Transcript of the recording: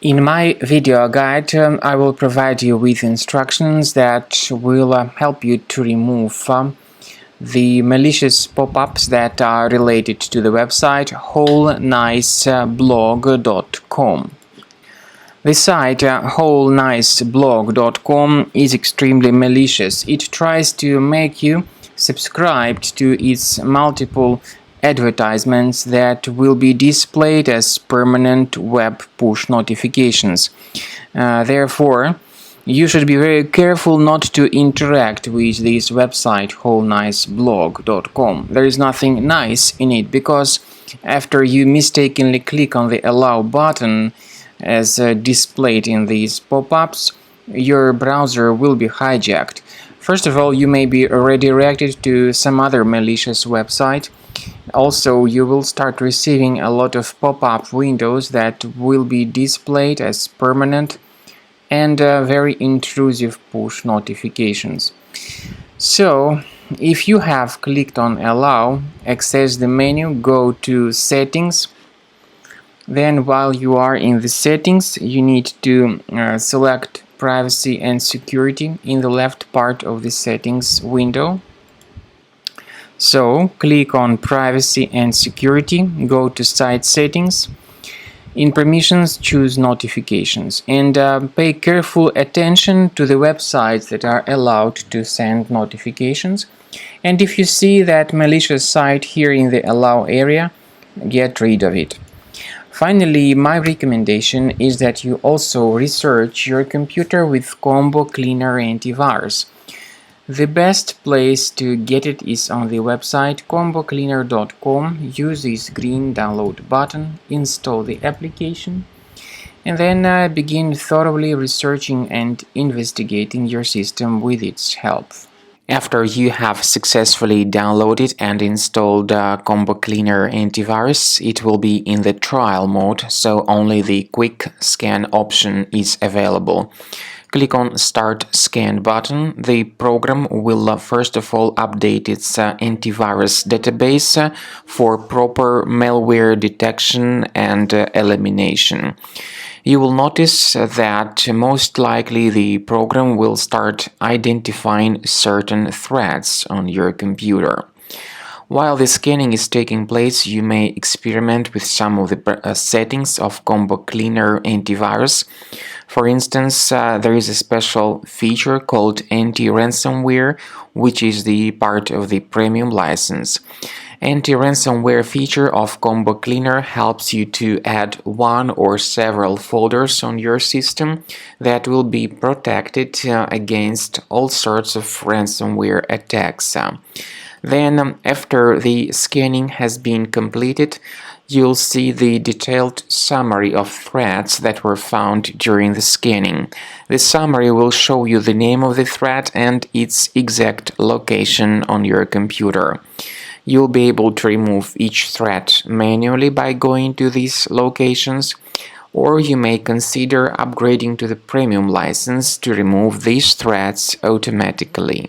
In my video guide, I will provide you with instructions that will help you to remove the malicious pop-ups that are related to the website Wholeniceblogcom. The site Wholeniceblogcom is extremely malicious. It tries to make you subscribed to its multiple advertisements that will be displayed as permanent web push notifications. Therefore, you should be very careful not to interact with this website Wholeniceblog.com. There is nothing nice in it, because after you mistakenly click on the allow button as displayed in these pop-ups, your browser will be hijacked. First of all, you may be redirected to some other malicious website. Also, you will start receiving a lot of pop-up windows that will be displayed as permanent and very intrusive push notifications. So, if you have clicked on Allow, access the menu, go to Settings. Then, while you are in the settings, you need to select Privacy and Security in the left part of the settings window. So, click on Privacy and Security, go to Site Settings. In Permissions, choose Notifications, and pay careful attention to the websites that are allowed to send notifications. And if you see that malicious site here in the Allow area, get rid of it. Finally, my recommendation is that you also research your computer with Combo Cleaner Antivirus. The best place to get it is on the website combocleaner.com. Use this green download button, install the application, and then begin thoroughly researching and investigating your system with its help. After you have successfully downloaded and installed Combo Cleaner Antivirus, it will be in the trial mode, so only the quick scan option is available. Click on Start Scan button. The program will first of all update its antivirus database for proper malware detection and elimination. You will notice that most likely the program will start identifying certain threats on your computer. While the scanning is taking place, you may experiment with some of the settings of Combo Cleaner Antivirus. For instance, there is a special feature called Anti-Ransomware, which is the part of the premium license. Anti-ransomware feature of Combo Cleaner helps you to add one or several folders on your system that will be protected against all sorts of ransomware attacks. Then, after the scanning has been completed, you'll see the detailed summary of threats that were found during the scanning. The summary will show you the name of the threat and its exact location on your computer. You'll be able to remove each threat manually by going to these locations, or you may consider upgrading to the premium license to remove these threats automatically.